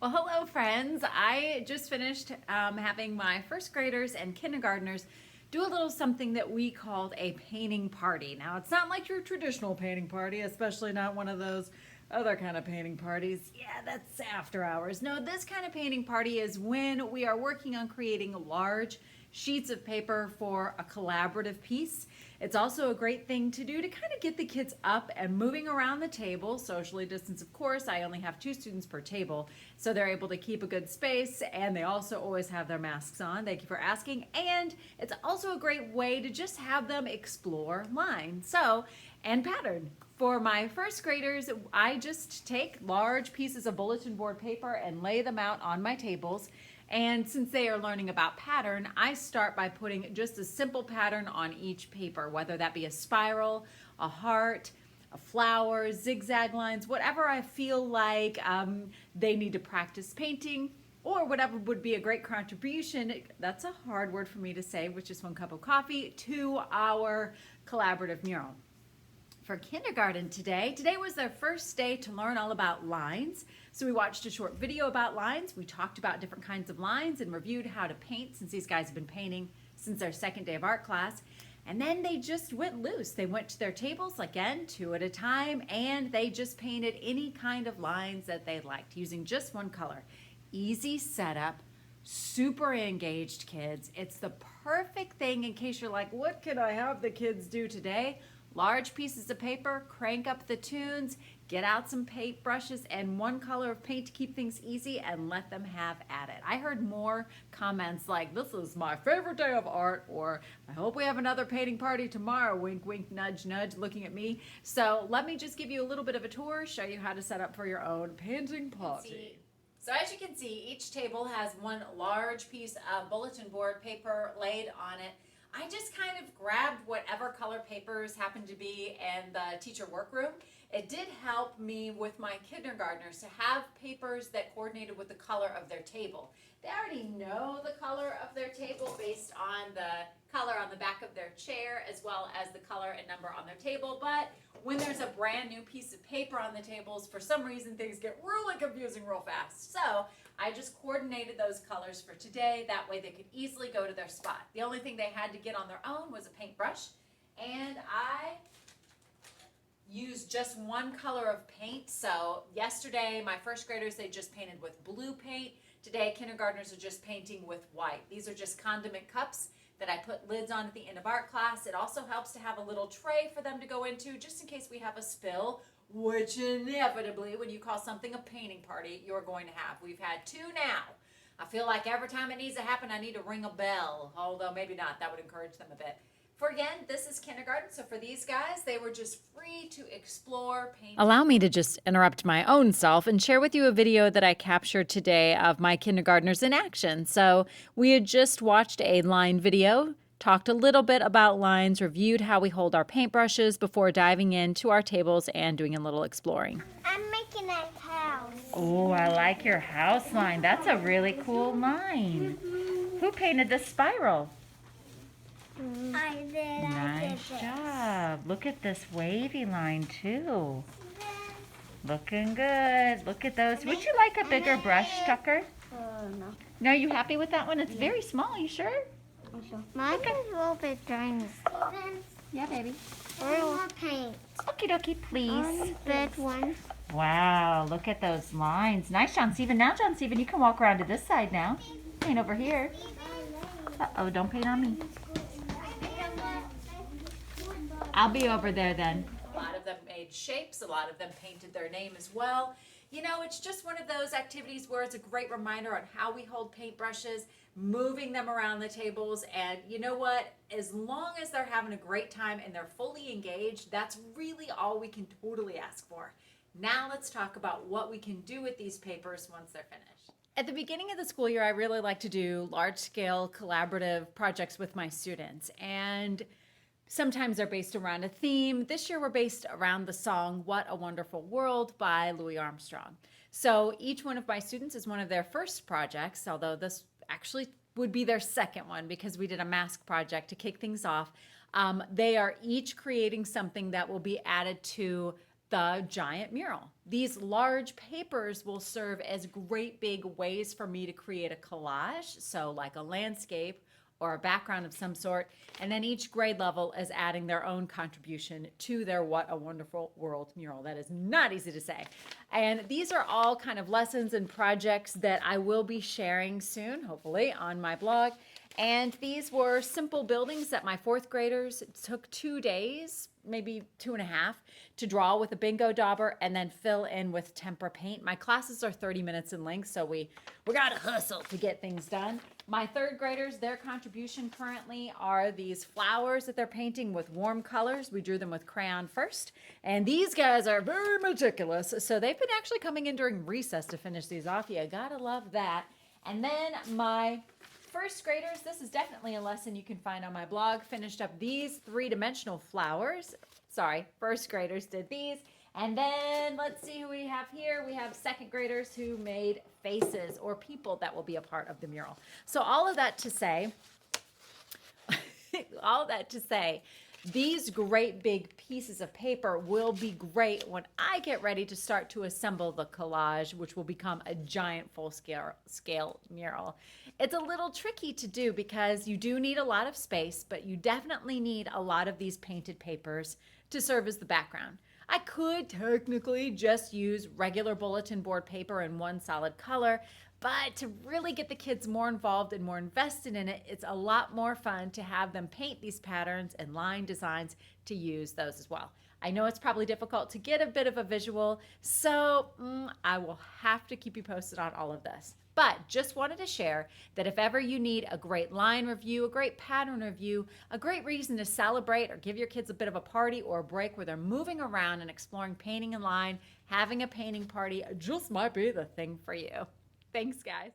Well, hello friends. I just finished having my first graders and kindergartners do a little something that we called a painting party. Now, it's not like your traditional painting party, especially not one of those other kind of painting parties. Yeah, that's after hours. No, this kind of painting party is when we are working on creating large sheets of paper for a collaborative piece. It's also a great thing to do to kind of get the kids up and moving around the table, socially distanced, of course. I only have 2 students per table, so they're able to keep a good space, and they also always have their masks on. Thank you for asking. And it's also a great way to just have them explore lines and pattern. For my first graders, I just take large pieces of bulletin board paper and lay them out on my tables. And since they are learning about pattern, I start by putting just a simple pattern on each paper, whether that be a spiral, a heart, a flower, zigzag lines, whatever I feel like they need to practice painting, or whatever would be a great contribution, that's a hard word for me to say, with just 1 cup of coffee, to our collaborative mural. For kindergarten today was their first day to learn all about lines. So we watched a short video about lines. We talked about different kinds of lines and reviewed how to paint, since these guys have been painting since their second day of art class. And then they just went loose. They went to their tables, again, 2 at a time, and they just painted any kind of lines that they liked using just 1 color. Easy setup, super engaged kids. It's the perfect thing in case you're like, what can I have the kids do today? Large pieces of paper, crank up the tunes, get out some paint brushes and 1 color of paint to keep things easy, and let them have at it. I heard more comments like, this is my favorite day of art, or I hope we have another painting party tomorrow, wink, wink, nudge, nudge, looking at me. So let me just give you a little bit of a tour, show you how to set up for your own painting party. So as you can see, each table has 1 large piece of bulletin board paper laid on it. I just kind of grabbed whatever color papers happened to be in the teacher workroom. It did help me with my kindergartners to have papers that coordinated with the color of their table. They already know the color of their table based on the color on the back of their chair, as well as the color and number on their table. But when there's a brand new piece of paper on the tables, for some reason things get really confusing real fast. So I just coordinated those colors for today. That way they could easily go to their spot. The only thing they had to get on their own was a paintbrush. And I used just 1 color of paint. So yesterday, my first graders, they just painted with blue paint. Today, kindergartners are just painting with white. These are just condiment cups that I put lids on at the end of art class. It also helps to have a little tray for them to go into, just in case we have a spill, which inevitably, when you call something a painting party, you're going to have. We've had 2 now. I feel like every time it needs to happen, I need to ring a bell, although maybe not. That would encourage them a bit. For again, this is kindergarten, so for these guys, they were just free to explore painting. Allow me to just interrupt my own self and share with you a video that I captured today of my kindergartners in action. So we had just watched a line video, talked a little bit about lines, reviewed how we hold our paintbrushes before diving into our tables and doing a little exploring. I'm making a house. Oh, I like your house line. That's a really cool line. Who painted the spiral? I did. Nice job. Look at this wavy line too. Looking good. Look at those. Would you like a bigger brush, Tucker? No. No, are you happy with that one? It's very small. You sure? Mine is a little bit tiny. Yeah, baby. More paint. Okie dokie, please. Big one. Wow, look at those lines. Nice, John Steven. Now, John Steven, you can walk around to this side now. Paint over here. Uh-oh, don't paint on me. I'll be over there then. A lot of them made shapes. A lot of them painted their name as well. You know, it's just one of those activities where it's a great reminder on how we hold paintbrushes, moving them around the tables. And you know what? As long as they're having a great time and they're fully engaged, that's really all we can totally ask for. Now let's talk about what we can do with these papers once they're finished. At the beginning of the school year, I really like to do large-scale collaborative projects with my students. And sometimes they're based around a theme. This year we're based around the song What a Wonderful World by Louis Armstrong. So each one of my students is one of their first projects, although this actually would be their second one because we did a mask project to kick things off. They are each creating something that will be added to the giant mural. These large papers will serve as great big ways for me to create a collage, so like a landscape or a background of some sort, and then each grade level is adding their own contribution to their What a Wonderful World mural. That is not easy to say. And these are all kind of lessons and projects that I will be sharing soon, hopefully, on my blog. And these were simple buildings that my fourth graders took 2 days, maybe 2.5, to draw with a bingo dauber and then fill in with tempera paint. My classes are 30 minutes in length, so we got to hustle to get things done. My third graders, their contribution currently are these flowers that they're painting with warm colors. We drew them with crayon first, and these guys are very meticulous, so they've been actually coming in during recess to finish these off. You gotta love that. And then my first graders, this is definitely a lesson you can find on my blog, finished up these three-dimensional flowers. Sorry, first graders did these. And then let's see who we have here. We have second graders who made faces or people that will be a part of the mural. So all of that to say, these great big pieces of paper will be great when I get ready to start to assemble the collage, which will become a giant full-scale mural. It's a little tricky to do because you do need a lot of space, but you definitely need a lot of these painted papers to serve as the background. I could technically just use regular bulletin board paper in one solid color, but to really get the kids more involved and more invested in it, it's a lot more fun to have them paint these patterns and line designs to use those as well. I know it's probably difficult to get a bit of a visual, so I will have to keep you posted on all of this. But just wanted to share that if ever you need a great line review, a great pattern review, a great reason to celebrate or give your kids a bit of a party or a break where they're moving around and exploring painting and line, having a painting party just might be the thing for you. Thanks, guys.